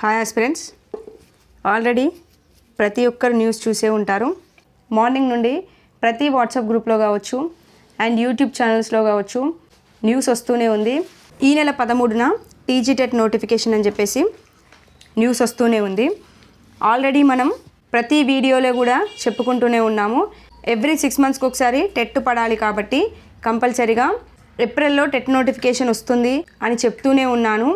Hi aspirants, already ప్రతి ఒక్కరు news చూసే ఉంటారు. మార్నింగ్ నుండి ప్రతి వాట్సాప్ గ్రూప్లో కావచ్చు అండ్ యూట్యూబ్ ఛానల్స్లో కావచ్చు న్యూస్ వస్తూనే ఉంది. ఈ నెల 13న టీజీ టెట్ నోటిఫికేషన్ అని చెప్పేసి న్యూస్ వస్తూనే ఉంది. ఆల్రెడీ మనం ప్రతి వీడియోలో కూడా చెప్పుకుంటూనే ఉన్నాము. ఎవ్రీ 6 మంత్స్కి ఒకసారి టెట్ పడాలి కాబట్టి కంపల్సరీగా ఏప్రిల్లో టెట్ నోటిఫికేషన్ వస్తుంది అని చెప్తూనే ఉన్నాను.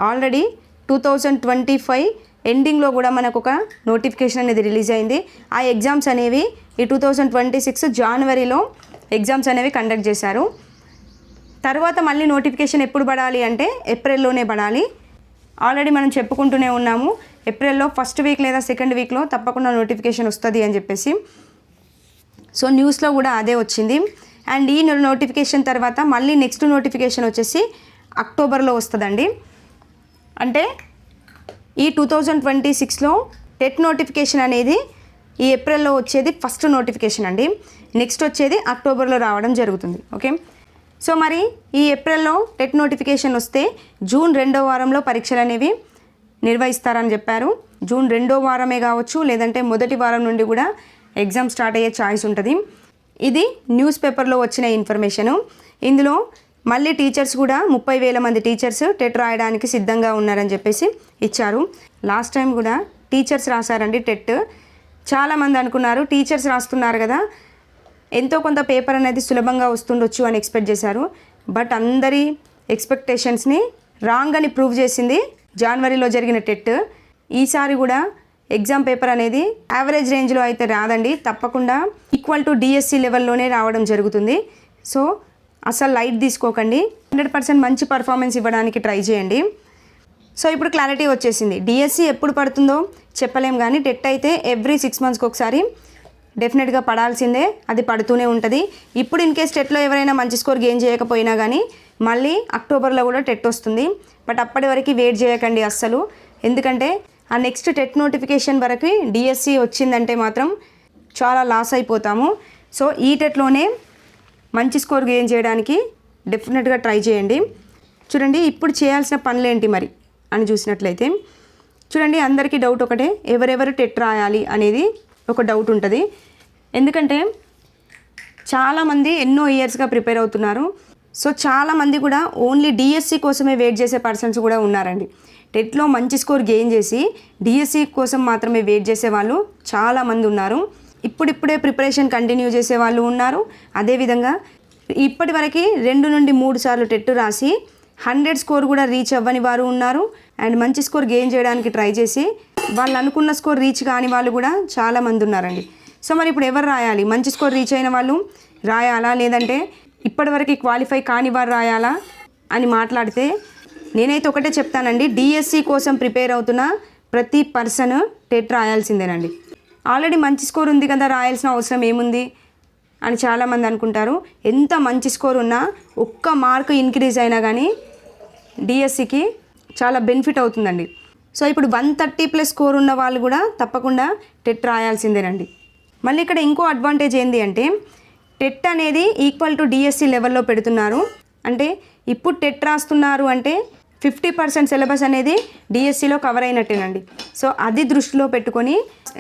ఆల్రెడీ 2025 ఎండింగ్లో కూడా మనకు ఒక నోటిఫికేషన్ అనేది రిలీజ్ అయింది. ఆ ఎగ్జామ్స్ అనేవి ఈ 2026 జనవరిలో ఎగ్జామ్స్ అనేవి కండక్ట్ చేశారు. తర్వాత మళ్ళీ నోటిఫికేషన్ ఎప్పుడు పడాలి అంటే ఏప్రిల్లోనే పడాలి. ఆల్రెడీ మనం చెప్పుకుంటూనే ఉన్నాము, ఏప్రిల్లో ఫస్ట్ వీక్ లేదా సెకండ్ వీక్లో తప్పకుండా నోటిఫికేషన్ వస్తుంది అని చెప్పేసి. సో న్యూస్లో కూడా అదే వచ్చింది. అండ్ ఈ నోటిఫికేషన్ తర్వాత మళ్ళీ నెక్స్ట్ నోటిఫికేషన్ వచ్చేసి అక్టోబర్లో వస్తుందండి. అంటే ఈ 2026లో టెట్ నోటిఫికేషన్ అనేది ఈ ఏప్రిల్లో వచ్చేది ఫస్ట్ నోటిఫికేషన్ అండి. నెక్స్ట్ వచ్చేది అక్టోబర్లో రావడం జరుగుతుంది. ఓకే, సో మరి ఈ ఏప్రిల్లో టెట్ నోటిఫికేషన్ వస్తే జూన్ 2వ వారంలో పరీక్షలు అనేవి నిర్వహిస్తారని చెప్పారు. జూన్ 2వ వారమే కావచ్చు, లేదంటే మొదటి వారం నుండి కూడా ఎగ్జామ్ స్టార్ట్ అయ్యే ఛాయిస్ ఉంటుంది. ఇది న్యూస్ పేపర్లో వచ్చిన ఇన్ఫర్మేషను. ఇందులో మళ్ళీ టీచర్స్ కూడా 30,000 మంది టీచర్స్ టెట్ రాయడానికి సిద్ధంగా ఉన్నారని చెప్పేసి ఇచ్చారు. లాస్ట్ టైం కూడా టీచర్స్ రాశారండి టెట్. చాలామంది అనుకున్నారు టీచర్స్ రాస్తున్నారు కదా, ఎంతో కొంత పేపర్ అనేది సులభంగా వస్తుండొచ్చు అని ఎక్స్పెక్ట్ చేశారు. బట్ అందరి ఎక్స్పెక్టేషన్స్ని రాంగ్ అని ప్రూవ్ చేసింది జనవరిలో జరిగిన టెట్. ఈసారి కూడా ఎగ్జామ్ పేపర్ అనేది యావరేజ్ రేంజ్లో అయితే రాదండి, తప్పకుండా ఈక్వల్ టు డిఎస్సి లెవెల్లోనే రావడం జరుగుతుంది. సో అసలు లైట్ తీసుకోకండి, 100% మంచి పర్ఫార్మెన్స్ ఇవ్వడానికి ట్రై చేయండి. సో ఇప్పుడు క్లారిటీ వచ్చేసింది. డిఎస్సి ఎప్పుడు పడుతుందో చెప్పలేం, కానీ టెట్ అయితే ఎవ్రీ 6 మంత్స్కి ఒకసారి డెఫినెట్గా పడాల్సిందే, అది పడుతూనే ఉంటుంది. ఇప్పుడు ఇన్ కేస్ టెట్లో ఎవరైనా మంచి స్కోర్ గెయిన్ చేయకపోయినా కానీ మళ్ళీ అక్టోబర్లో కూడా టెట్ వస్తుంది. బట్ అప్పటి వరకు వెయిట్ చేయకండి అస్సలు, ఎందుకంటే ఆ నెక్స్ట్ టెట్ నోటిఫికేషన్ వరకు డిఎస్సి వచ్చిందంటే మాత్రం చాలా లాస్ అయిపోతాము. సో ఈ టెట్లోనే మంచి స్కోర్ గెయిన్ చేయడానికి డెఫినెట్గా ట్రై చేయండి. చూడండి ఇప్పుడు చేయాల్సిన పనులేంటి మరి అని చూసినట్లయితే, చూడండి అందరికీ డౌట్ ఒకటే, ఎవరెవరు టెట్ రాయాలి అనేది ఒక డౌట్ ఉంటుంది. ఎందుకంటే చాలామంది ఎన్నో ఇయర్స్గా ప్రిపేర్ అవుతున్నారు. సో చాలామంది కూడా ఓన్లీ డిఎస్సి కోసమే వెయిట్ చేసే పర్సన్స్ కూడా ఉన్నారండి. టెట్లో మంచి స్కోర్ గెయిన్ చేసి డిఎస్సి కోసం మాత్రమే వెయిట్ చేసే వాళ్ళు చాలామంది ఉన్నారు. ఇప్పుడిప్పుడే ప్రిపరేషన్ కంటిన్యూ చేసే వాళ్ళు ఉన్నారు. అదేవిధంగా ఇప్పటి వరకు 2 నుండి 3 సార్లు టెట్ రాసి 100 స్కోర్ కూడా రీచ్ అవ్వని వారు ఉన్నారు. అండ్ మంచి స్కోర్ గెయిన్ చేయడానికి ట్రై చేసి వాళ్ళు అనుకున్న స్కోర్ రీచ్ కాని వాళ్ళు కూడా చాలామంది ఉన్నారండి. సో మరి ఇప్పుడు ఎవరు రాయాలి? మంచి స్కోర్ రీచ్ అయిన వాళ్ళు రాయాలా, లేదంటే ఇప్పటివరకు క్వాలిఫై కాని వారు రాయాలా అని మాట్లాడితే నేనైతే ఒకటే చెప్తానండి, డిఎస్సి కోసం ప్రిపేర్ అవుతున్న ప్రతి పర్సన్ టెట్ రాయాల్సిందేనండి. ఆల్రెడీ మంచి స్కోర్ ఉంది కదా, రాయాల్సిన అవసరం ఏముంది అని చాలామంది అనుకుంటారు. ఎంత మంచి స్కోర్ ఉన్నా ఒక్క మార్కు ఇంక్రీజ్ అయినా కానీ డిఎస్సికి చాలా బెనిఫిట్ అవుతుందండి. సో ఇప్పుడు 130+ స్కోర్ ఉన్న వాళ్ళు కూడా తప్పకుండా టెట్ రాయాల్సిందేనండి. మళ్ళీ ఇక్కడ ఇంకో అడ్వాంటేజ్ ఏంటి అంటే, టెట్ అనేది ఈక్వల్ టు డిఎస్సి లెవెల్లో పెడుతున్నారు. అంటే ఇప్పుడు టెట్ రాస్తున్నారు అంటే 50% సిలబస్ అనేది డిఎస్సిలో కవర్ అయినట్టేనండి. సో అది దృష్టిలో పెట్టుకొని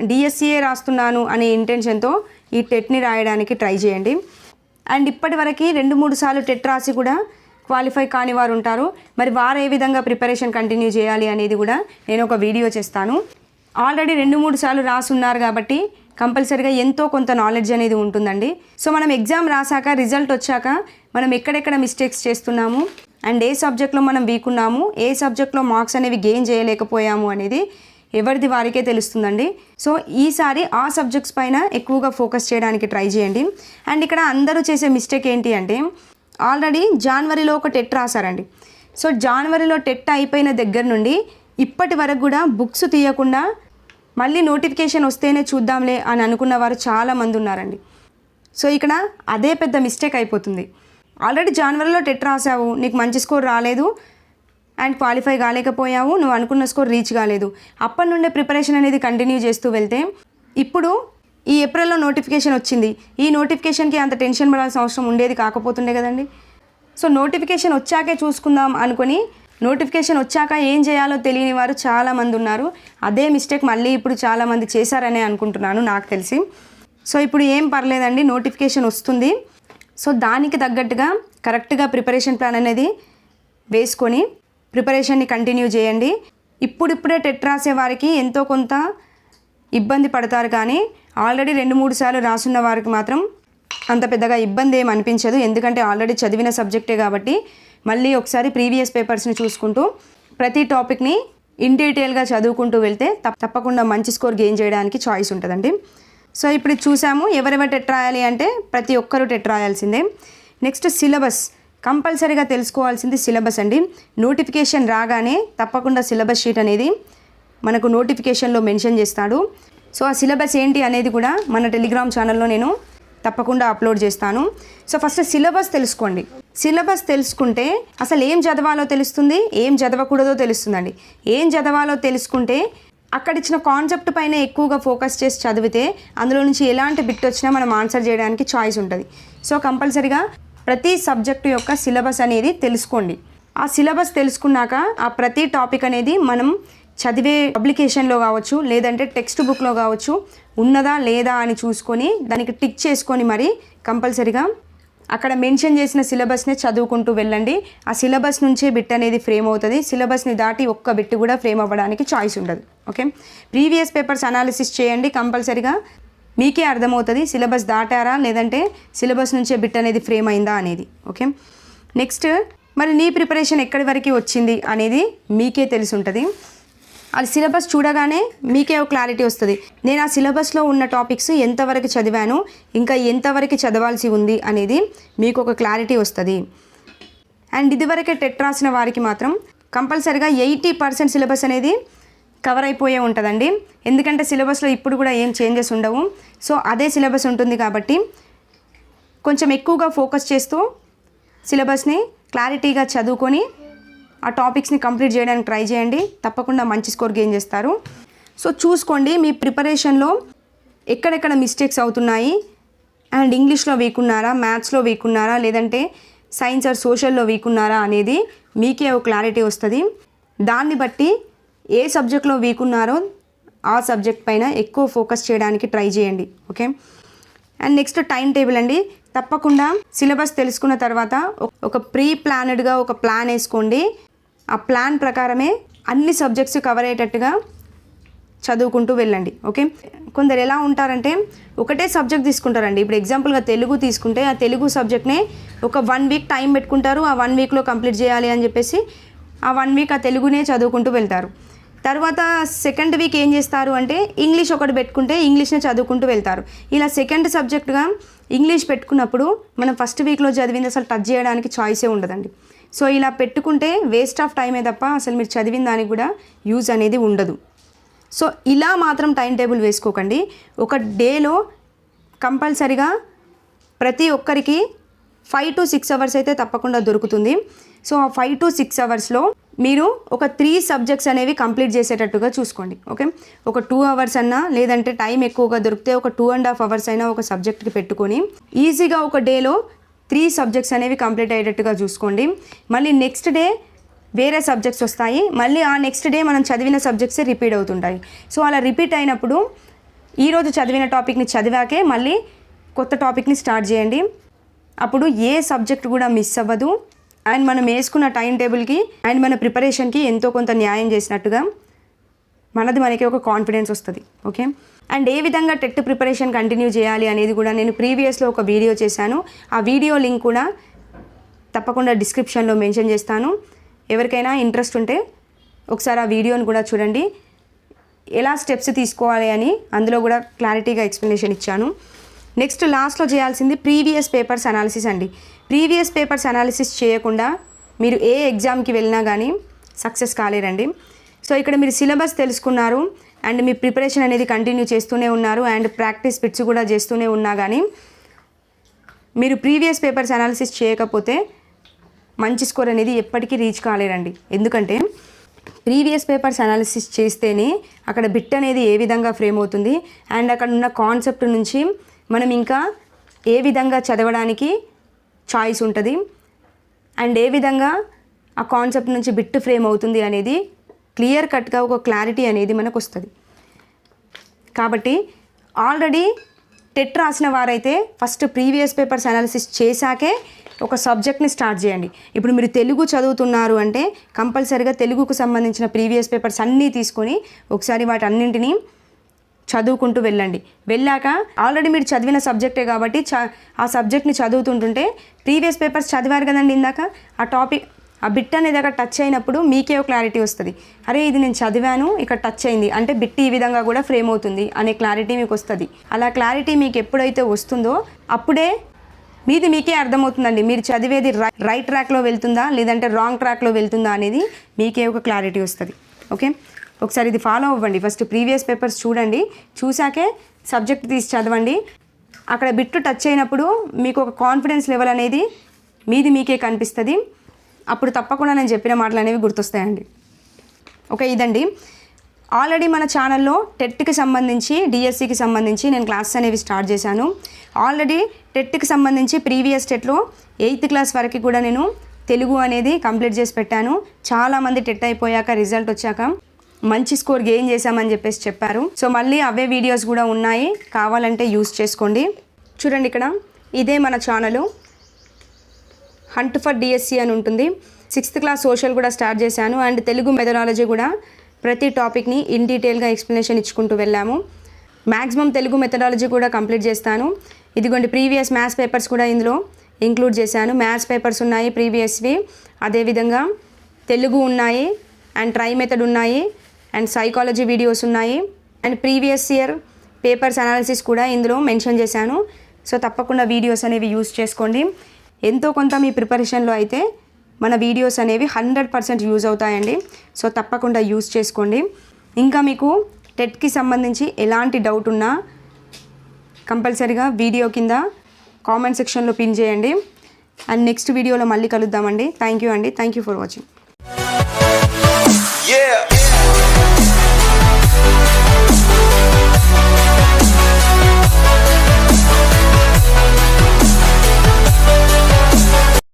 డిఎస్సియే రాస్తున్నాను అనే ఇంటెన్షన్తో ఈ టెట్ని రాయడానికి ట్రై చేయండి. అండ్ ఇప్పటి వరకు 2-3 సార్లు టెట్ రాసి కూడా క్వాలిఫై కాని వారు ఉంటారు. మరి వారు ఏ విధంగా ప్రిపరేషన్ కంటిన్యూ చేయాలి అనేది కూడా నేను ఒక వీడియో చేస్తాను. ఆల్రెడీ 2-3 సార్లు రాసి ఉన్నారు కాబట్టి కంపల్సరీగా ఎంతో కొంత నాలెడ్జ్ అనేది ఉంటుందండి. సో మనం ఎగ్జామ్ రాసాక రిజల్ట్ వచ్చాక మనం ఎక్కడెక్కడ మిస్టేక్స్ చేస్తున్నాము అండ్ ఏ సబ్జెక్ట్లో మనం వీక్ ఉన్నాము, ఏ సబ్జెక్ట్లో మార్క్స్ అనేవి గెయిన్ చేయలేకపోయాము అనేది ఎవరిది వారికే తెలుస్తుందండి. సో ఈసారి ఆ సబ్జెక్ట్స్ పైన ఎక్కువగా ఫోకస్ చేయడానికి ట్రై చేయండి. అండ్ ఇక్కడ అందరూ చేసే మిస్టేక్ ఏంటి అంటే, ఆల్రెడీ జనవరిలో ఒక టెట్ రాశారండి. సో జనవరిలో టెట్ అయిపోయిన దగ్గర నుండి ఇప్పటి వరకు కూడా బుక్స్ తీయకుండా మళ్ళీ నోటిఫికేషన్ వస్తేనే చూద్దాంలే అని అనుకున్న వారు చాలామంది ఉన్నారండి. సో ఇక్కడ అదే పెద్ద మిస్టేక్ అయిపోతుంది. ఆల్రెడీ జనవరిలో టెట్ రాసావు, నీకు మంచి స్కోర్ రాలేదు అండ్ క్వాలిఫై కాలేకపోయావు, నువ్వు అనుకున్న స్కోర్ రీచ్ కాలేదు. అప్పటి నుండే ప్రిపరేషన్ అనేది కంటిన్యూ చేస్తూ వెళ్తే ఇప్పుడు ఈ ఏప్రిల్లో నోటిఫికేషన్ వచ్చింది. ఈ నోటిఫికేషన్కి అంత టెన్షన్ పడాల్సిన అవసరం ఉండేది కాకపోతుండే కదండి. సో నోటిఫికేషన్ వచ్చాకే చూసుకుందాం అనుకొని నోటిఫికేషన్ వచ్చాక ఏం చేయాలో తెలియని వారు చాలామంది ఉన్నారు. అదే మిస్టేక్ మళ్ళీ ఇప్పుడు చాలామంది చేశారనే అనుకుంటున్నాను నాకు తెలిసి. సో ఇప్పుడు ఏం పర్లేదండి, నోటిఫికేషన్ వస్తుంది. సో దానికి తగ్గట్టుగా కరెక్ట్గా ప్రిపరేషన్ ప్లాన్ అనేది వేసుకొని ప్రిపరేషన్ని కంటిన్యూ చేయండి. ఇప్పుడిప్పుడే టెట్ రాసే వారికి ఎంతో కొంత ఇబ్బంది పడతారు, కానీ ఆల్రెడీ 2-3 సార్లు రాసున్న వారికి మాత్రం అంత పెద్దగా ఇబ్బంది ఏం అనిపించదు. ఎందుకంటే ఆల్రెడీ చదివిన సబ్జెక్టే కాబట్టి మళ్ళీ ఒకసారి ప్రీవియస్ పేపర్స్ని చూసుకుంటూ ప్రతి టాపిక్ని ఇన్ డీటెయిల్గా చదువుకుంటూ వెళ్తే తప్పకుండా మంచి స్కోర్ గెయిన్ చేయడానికి చాయిస్ ఉంటుందండి. సో ఇప్పుడు చూసాము ఎవరెవరు టెట్ రాయాలి అంటే ప్రతి ఒక్కరూ టెట్ రాయాల్సిందే. నెక్స్ట్ సిలబస్ కంపల్సరీగా తెలుసుకోవాల్సింది సిలబస్ అండి. నోటిఫికేషన్ రాగానే తప్పకుండా సిలబస్ షీట్ అనేది మనకు నోటిఫికేషన్లో మెన్షన్ చేస్తాడు. సో ఆ సిలబస్ ఏంటి అనేది కూడా మన టెలిగ్రామ్ ఛానల్లో నేను తప్పకుండా అప్లోడ్ చేస్తాను. సో ఫస్ట్ సిలబస్ తెలుసుకోండి. సిలబస్ తెలుసుకుంటే అసలు ఏం చదవాలో తెలుస్తుంది, ఏం చదవకూడదో తెలుస్తుందండి. ఏం చదవాలో తెలుసుకుంటే అక్కడ ఇచ్చిన కాన్సెప్ట్ పైన ఎక్కువగా ఫోకస్ చేసి చదివితే అందులో నుంచి ఎలాంటి బిట్ వచ్చినా మనం ఆన్సర్ చేయడానికి చాయిస్ ఉంటుంది. సో కంపల్సరీగా ప్రతి సబ్జెక్టు యొక్క సిలబస్ అనేది తెలుసుకోండి. ఆ సిలబస్ తెలుసుకున్నాక ఆ ప్రతి టాపిక్ అనేది మనం చదివే పబ్లికేషన్లో కావచ్చు, లేదంటే టెక్స్ట్ బుక్లో కావచ్చు ఉన్నదా లేదా అని చూసుకొని దానికి టిక్ చేసుకొని మరి కంపల్సరీగా అక్కడ మెన్షన్ చేసిన సిలబస్ని చదువుకుంటూ వెళ్ళండి. ఆ సిలబస్ నుంచే బిట్ అనేది ఫ్రేమ్ అవుతుంది. సిలబస్ని దాటి ఒక్క బిట్ కూడా ఫ్రేమ్ అవ్వడానికి చాయిస్ ఉండదు. ఓకే, ప్రీవియస్ పేపర్స్ అనాలిసిస్ చేయండి. కంపల్సరీగా మీకే అర్థమవుతుంది సిలబస్ దాటారా లేదంటే సిలబస్ నుంచే బిట్ అనేది ఫ్రేమ్ అయిందా అనేది. ఓకే, నెక్స్ట్ మరి నీ ప్రిపరేషన్ ఎక్కడి వరకు వచ్చింది అనేది మీకే తెలిసి ఉంటుంది. అది సిలబస్ చూడగానే మీకే ఒక క్లారిటీ వస్తుంది. నేను ఆ సిలబస్లో ఉన్న టాపిక్స్ ఎంతవరకు చదివాను, ఇంకా ఎంతవరకు చదవాల్సి ఉంది అనేది మీకు ఒక క్లారిటీ వస్తుంది. అండ్ ఇదివరకే టెట్ రాసిన వారికి మాత్రం కంపల్సరీగా 80% సిలబస్ అనేది కవర్ అయిపోయే ఉంటుందండి. ఎందుకంటే సిలబస్లో ఇప్పుడు కూడా ఏం చేంజెస్ ఉండవు. సో అదే సిలబస్ ఉంటుంది కాబట్టి కొంచెం ఎక్కువగా ఫోకస్ చేస్తూ సిలబస్ని క్లారిటీగా చదువుకొని ఆ టాపిక్స్ని కంప్లీట్ చేయడానికి ట్రై చేయండి. తప్పకుండా మంచి స్కోర్ గెయిన్ చేస్తారు. సో చూసుకోండి మీ ప్రిపరేషన్లో ఎక్కడెక్కడ మిస్టేక్స్ అవుతున్నాయి, అండ్ ఇంగ్లీష్లో వీక్ ఉన్నారా, మ్యాథ్స్లో వీక్ ఉన్నారా, లేదంటే సైన్స్ ఆర్ సోషల్లో వీక్ ఉన్నారా అనేది మీకే ఒక క్లారిటీ వస్తుంది. దాన్ని బట్టి ఏ సబ్జెక్ట్లో వీక్ ఉన్నారో ఆ సబ్జెక్ట్ పైన ఎక్కువ ఫోకస్ చేయడానికి ట్రై చేయండి. Okay, and next time table అండి. తప్పకుండా సిలబస్ తెలుసుకున్న తర్వాత ఒక ప్రీ ప్లానెడ్గా ఒక ప్లాన్ వేసుకోండి. ఆ ప్లాన్ ప్రకారమే అన్ని సబ్జెక్ట్స్ కవర్ అయ్యేటట్టుగా చదువుకుంటూ వెళ్ళండి. ఓకే, కొందరు ఎలా ఉంటారంటే ఒకటే సబ్జెక్ట్ తీసుకుంటారండి. ఇప్పుడు ఎగ్జాంపుల్గా తెలుగు తీసుకుంటే ఆ తెలుగు సబ్జెక్ట్నే ఒక 1 వీక్ టైం పెట్టుకుంటారు. ఆ 1 వీక్లో కంప్లీట్ చేయాలి అని చెప్పేసి ఆ 1 వీక్ ఆ తెలుగునే చదువుకుంటూ వెళ్తారు. తర్వాత సెకండ్ వీక్ ఏం చేస్తారు అంటే ఇంగ్లీష్ ఒకటి పెట్టుకుంటే ఇంగ్లీష్నే చదువుకుంటూ వెళ్తారు. ఇలా సెకండ్ సబ్జెక్ట్గా ఇంగ్లీష్ పెట్టుకున్నప్పుడు మనం ఫస్ట్ వీక్లో చదివింది అసలు టచ్ చేయడానికి చాయిసే ఉండదండి. సో ఇలా పెట్టుకుంటే వేస్ట్ ఆఫ్ టైమే తప్ప అసలు మీరు చదివిన దానికి కూడా యూజ్ అనేది ఉండదు. సో ఇలా మాత్రం టైం టేబుల్ వేసుకోకండి. ఒక డేలో కంపల్సరిగా ప్రతి ఒక్కరికి 5 to 6 అవర్స్ అయితే తప్పకుండా దొరుకుతుంది. సో ఆ 5 to 6 అవర్స్లో మీరు ఒక 3 సబ్జెక్ట్స్ అనేవి కంప్లీట్ చేసేటట్టుగా చూసుకోండి. ఓకే, ఒక 2 అవర్స్ అన్నా లేదంటే టైం ఎక్కువగా దొరికితే ఒక 2.5 అవర్స్ అయినా ఒక సబ్జెక్ట్కి పెట్టుకొని ఈజీగా ఒక డేలో 3 సబ్జెక్ట్స్ అనేవి కంప్లీట్ అయ్యేటట్టుగా చూసుకోండి. మళ్ళీ నెక్స్ట్ డే వేరే సబ్జెక్ట్స్ వస్తాయి, మళ్ళీ ఆ నెక్స్ట్ డే మనం చదివిన సబ్జెక్ట్సే రిపీట్ అవుతుంటాయి. సో అలా రిపీట్ అయినప్పుడు ఈరోజు చదివిన టాపిక్ని చదివాకే మళ్ళీ కొత్త టాపిక్ని స్టార్ట్ చేయండి. అప్పుడు ఏ సబ్జెక్ట్ కూడా మిస్ అవ్వదు. అండ్ మనం వేసుకున్న టైం టేబుల్కి అండ్ మన ప్రిపరేషన్కి ఎంతో కొంత న్యాయం చేసినట్టుగా మనకి ఒక కాన్ఫిడెన్స్ వస్తుంది. ఓకే, అండ్ ఏ విధంగా టెట్ ప్రిపరేషన్ కంటిన్యూ చేయాలి అనేది కూడా నేను ప్రీవియస్లో ఒక వీడియో చేశాను. ఆ వీడియో లింక్ కూడా తప్పకుండా డిస్క్రిప్షన్లో మెన్షన్ చేస్తాను. ఎవరికైనా ఇంట్రెస్ట్ ఉంటే ఒకసారి ఆ వీడియోని కూడా చూడండి. ఎలా స్టెప్స్ తీసుకోవాలి అని అందులో కూడా క్లారిటీగా ఎక్స్ప్లెనేషన్ ఇచ్చాను. నెక్స్ట్ లాస్ట్లో చేయాల్సింది ప్రీవియస్ పేపర్స్ అనాలిసిస్ అండి. ప్రీవియస్ పేపర్స్ అనాలిసిస్ చేయకుండా మీరు ఏ ఎగ్జామ్కి వెళ్ళినా కానీ సక్సెస్ కాలేరండి. సో ఇక్కడ మీరు సిలబస్ తెలుసుకున్నారు అండ్ మీ ప్రిపరేషన్ అనేది కంటిన్యూ చేస్తూనే ఉన్నారు అండ్ ప్రాక్టీస్ బిట్స్ కూడా చేస్తూనే ఉన్నా కానీ మీరు ప్రీవియస్ పేపర్స్ అనాలిసిస్ చేయకపోతే మంచి స్కోర్ అనేది ఎప్పటికీ రీచ్ కాలేరండి. ఎందుకంటే ప్రీవియస్ పేపర్స్ అనాలిసిస్ చేస్తేనే అక్కడ బిట్ అనేది ఏ విధంగా ఫ్రేమ్ అవుతుంది అండ్ అక్కడ ఉన్న కాన్సెప్ట్ నుంచి మనం ఇంకా ఏ విధంగా చదవడానికి చాయిస్ ఉంటుంది అండ్ ఏ విధంగా ఆ కాన్సెప్ట్ నుంచి బిట్ ఫ్రేమ్ అవుతుంది అనేది క్లియర్ కట్గా ఒక క్లారిటీ అనేది మనకు వస్తుంది. కాబట్టి ఆల్రెడీ టెట్ రాసిన వారైతే ఫస్ట్ ప్రీవియస్ పేపర్స్ అనాలిసిస్ చేశాకే ఒక సబ్జెక్ట్ని స్టార్ట్ చేయండి. ఇప్పుడు మీరు తెలుగు చదువుతున్నారు అంటే కంపల్సరీగా తెలుగుకు సంబంధించిన ప్రీవియస్ పేపర్స్ అన్నీ తీసుకొని ఒకసారి వాటి అన్నింటినీ చదువుకుంటూ వెళ్ళండి. వెళ్ళాక ఆల్రెడీ మీరు చదివిన సబ్జెక్టే కాబట్టి ఆ సబ్జెక్ట్ని చదువుతుంటుంటే ప్రీవియస్ పేపర్స్ చదివారు కదండి ఇందాక, ఆ టాపిక్ ఆ బిట్ అనేది అక్కడ టచ్ అయినప్పుడు మీకే ఒక క్లారిటీ వస్తుంది. అరే ఇది నేను చదివాను ఇక్కడ టచ్ అయింది అంటే బిట్ ఈ విధంగా కూడా ఫ్రేమ్ అవుతుంది అనే క్లారిటీ మీకు వస్తుంది. అలా క్లారిటీ మీకు ఎప్పుడైతే వస్తుందో అప్పుడే మీకే అర్థమవుతుందండి మీరు చదివేది రైట్ ట్రాక్లో వెళ్తుందా లేదంటే రాంగ్ ట్రాక్లో వెళ్తుందా అనేది మీకే ఒక క్లారిటీ వస్తుంది. ఓకే, ఒకసారి ఇది ఫాలో అవ్వండి. ఫస్ట్ ప్రీవియస్ పేపర్స్ చూడండి, చూసాకే సబ్జెక్ట్ తీసి చదవండి. అక్కడ బిట్టు టచ్ అయినప్పుడు మీకు ఒక కాన్ఫిడెన్స్ లెవెల్ అనేది మీకే కనిపిస్తుంది. అప్పుడు తప్పకుండా నేను చెప్పిన మాటలు అనేవి గుర్తొస్తాయండి. ఓకే, ఇదండి ఆల్రెడీ మన ఛానల్లో టెట్కి సంబంధించి డిఎస్సికి సంబంధించి నేను క్లాసెస్ అనేవి స్టార్ట్ చేశాను. ఆల్రెడీ టెట్కి సంబంధించి ప్రీవియస్ టెట్లో 8th క్లాస్ వరకు కూడా నేను తెలుగు అనేది కంప్లీట్ చేసి పెట్టాను. చాలామంది టెట్ అయిపోయాక రిజల్ట్ వచ్చాక మంచి స్కోర్ గెయిన్ చేశామని చెప్పారు. సో మళ్ళీ అవే వీడియోస్ కూడా ఉన్నాయి, కావాలంటే యూస్ చేసుకోండి. చూడండి ఇక్కడ ఇదే మన ఛానల్ హంట్ ఫర్ డిఎస్సి అని ఉంటుంది. 6th క్లాస్ సోషల్ కూడా స్టార్ట్ చేశాను అండ్ తెలుగు మెథడాలజీ కూడా ప్రతి టాపిక్ని ఇన్ డీటెయిల్గా ఎక్స్ప్లెనేషన్ ఇచ్చుకుంటూ వెళ్ళాము. మ్యాక్సిమం తెలుగు మెథడాలజీ కూడా కంప్లీట్ చేస్తాను. ఇదిగోండి ప్రీవియస్ మ్యాథ్స్ పేపర్స్ కూడా ఇందులో ఇంక్లూడ్ చేశాను. మ్యాథ్స్ పేపర్స్ ఉన్నాయి ప్రీవియస్వి, అదేవిధంగా తెలుగు ఉన్నాయి అండ్ ట్రై మెథడ్ ఉన్నాయి అండ్ సైకాలజీ వీడియోస్ ఉన్నాయి and previous year papers analysis కూడా ఇందులో మెన్షన్ చేశాను. సో తప్పకుండా వీడియోస్ అనేవి యూస్ చేసుకోండి. ఎంతో కొంత మీ ప్రిపరేషన్లో అయితే మన వీడియోస్ అనేవి 100% యూజ్ అవుతాయండి. సో తప్పకుండా యూజ్ చేసుకోండి. ఇంకా మీకు టెట్కి సంబంధించి ఎలాంటి డౌట్ ఉన్నా కంపల్సరీగా వీడియో కింద కామెంట్ సెక్షన్లో పిన్ చేయండి. అండ్ నెక్స్ట్ వీడియోలో మళ్ళీ కలుద్దామండి. థ్యాంక్ యూ అండి. Thank you for watching.